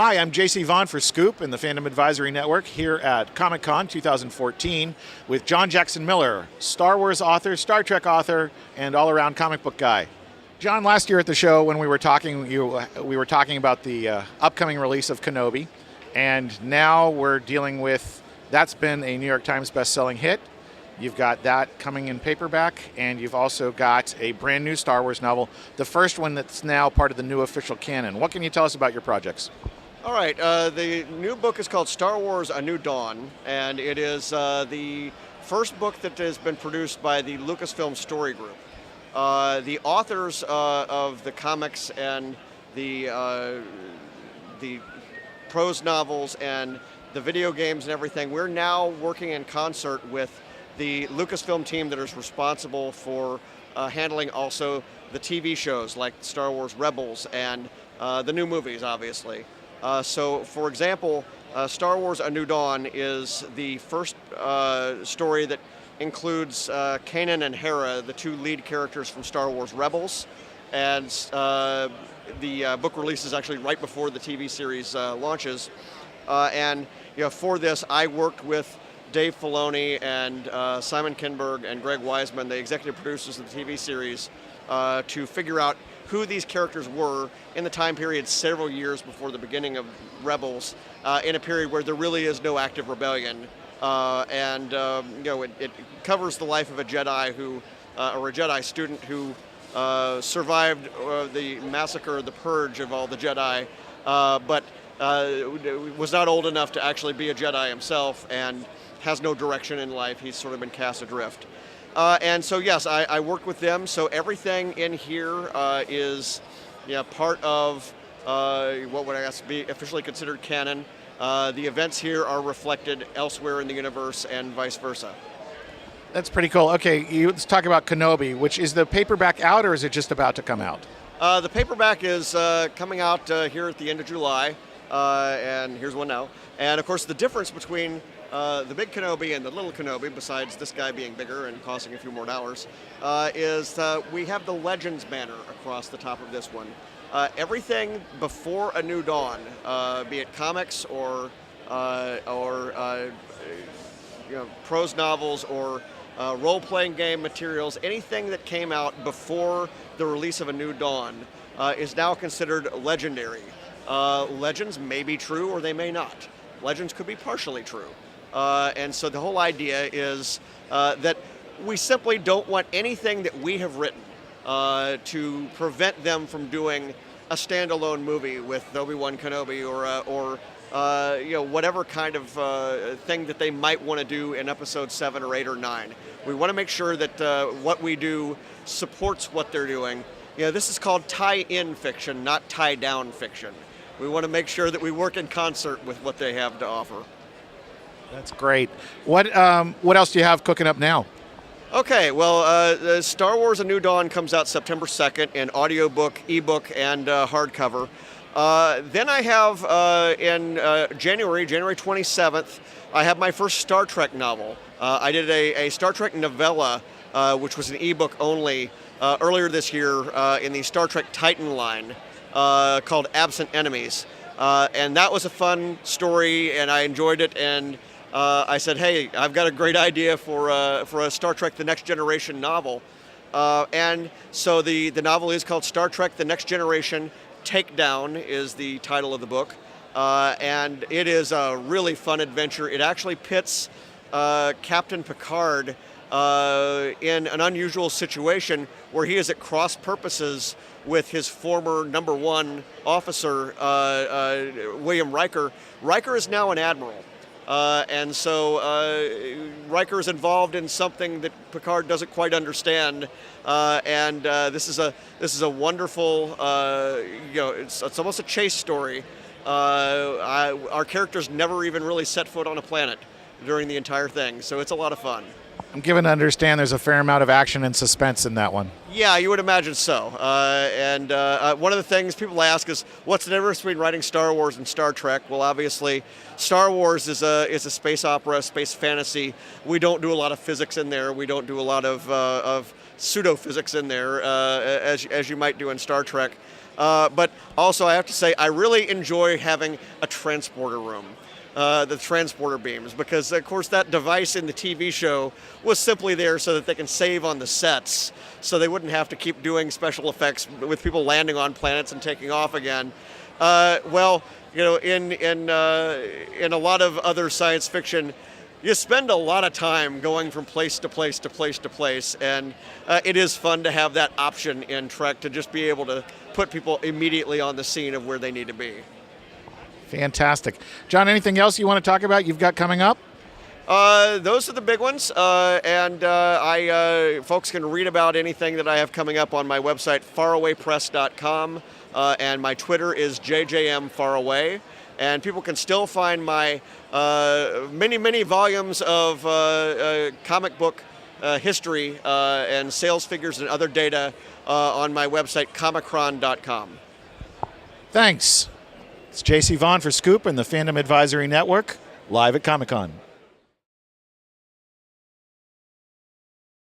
Hi, I'm JC Vaughn for Scoop and the Fandom Advisory Network here at Comic-Con 2014 with John Jackson Miller, Star Wars author, Star Trek author, and all-around comic book guy. John, last year at the show when we were talking about the upcoming release of Kenobi, and now we're dealing with, that's been a New York Times best-selling hit. You've got that coming in paperback, and you've also got a brand new Star Wars novel, the first one that's now part of the new official canon. What can you tell us about your projects? All right, the new book is called Star Wars: A New Dawn, and it is the first book that has been produced by the Lucasfilm Story Group. The authors of the comics and the prose novels and the video games and everything, we're now working in concert with the Lucasfilm team that is responsible for handling also the TV shows like Star Wars Rebels and the new movies, obviously. So, for example, Star Wars: A New Dawn is the first story that includes Kanan and Hera, the two lead characters from Star Wars Rebels, and the book releases actually right before the TV series launches. And for this, I worked with Dave Filoni and Simon Kinberg and Greg Weisman, the executive producers of the TV series, to figure out who these characters were in the time period several years before the beginning of Rebels, in a period where there really is no active rebellion. It covers the life of a Jedi or a Jedi student who survived the massacre, the purge of all the Jedi, but was not old enough to actually be a Jedi himself and has no direction in life. He's sort of been cast adrift. And so, yes, I worked with them. So everything in here is part of what would I guess be officially considered canon. The events here are reflected elsewhere in the universe and vice versa. That's pretty cool. Okay, let's talk about Kenobi, which is the paperback out or is it just about to come out? The paperback is coming out here at the end of July, and here's one now. And of course, the difference between the big Kenobi and the little Kenobi, besides this guy being bigger and costing a few more dollars, is we have the Legends banner across the top of this one. Everything before A New Dawn, be it comics or prose novels or role-playing game materials, anything that came out before the release of A New Dawn is now considered legendary. Legends may be true or they may not. Legends could be partially true. And so the whole idea is that we simply don't want anything that we have written to prevent them from doing a standalone movie with Obi-Wan Kenobi or whatever kind of thing that they might want to do in episode 7 or 8 or 9. We want to make sure that what we do supports what they're doing. This is called tie-in fiction, not tie-down fiction. We want to make sure that we work in concert with what they have to offer. That's great. What else do you have cooking up now? Okay, well, Star Wars: A New Dawn comes out September 2nd in audiobook, ebook, and hardcover. Then I have in January 27th, I have my first Star Trek novel. I did a Star Trek novella, which was an ebook only, earlier this year in the Star Trek Titan line called Absent Enemies. And that was a fun story, and I enjoyed it, and I said, hey, I've got a great idea for a Star Trek The Next Generation novel. And so the novel is called Star Trek The Next Generation Takedown is the title of the book. And it is a really fun adventure. It actually pits Captain Picard in an unusual situation where he is at cross purposes with his former number one officer, William Riker. Riker is now an admiral. And so Riker is involved in something that Picard doesn't quite understand, and this is a wonderful, it's almost a chase story. Our characters never even really set foot on a planet during the entire thing, so it's a lot of fun. I'm given to understand there's a fair amount of action and suspense in that one. Yeah, you would imagine so. And one of the things people ask is, what's the difference between writing Star Wars and Star Trek? Well, obviously, Star Wars is a space opera, space fantasy. We don't do a lot of physics in there. We don't do a lot of pseudo-physics in there, as you might do in Star Trek. But also, I have to say, I really enjoy having a transporter room. The transporter beams, because of course that device in the TV show was simply there so that they can save on the sets, so they wouldn't have to keep doing special effects with people landing on planets and taking off again. Well, you know, in a lot of other science fiction, you spend a lot of time going from place to place to place to place, and it is fun to have that option in Trek to just be able to put people immediately on the scene of where they need to be. Fantastic. John, anything else you want to talk about you've got coming up? Those are the big ones, and folks can read about anything that I have coming up on my website, farawaypress.com, and my Twitter is JJMFaraway, and people can still find my many volumes of comic book history and sales figures and other data on my website, comicron.com. Thanks. It's JC Vaughn for Scoop and the Fandom Advisory Network, live at Comic-Con.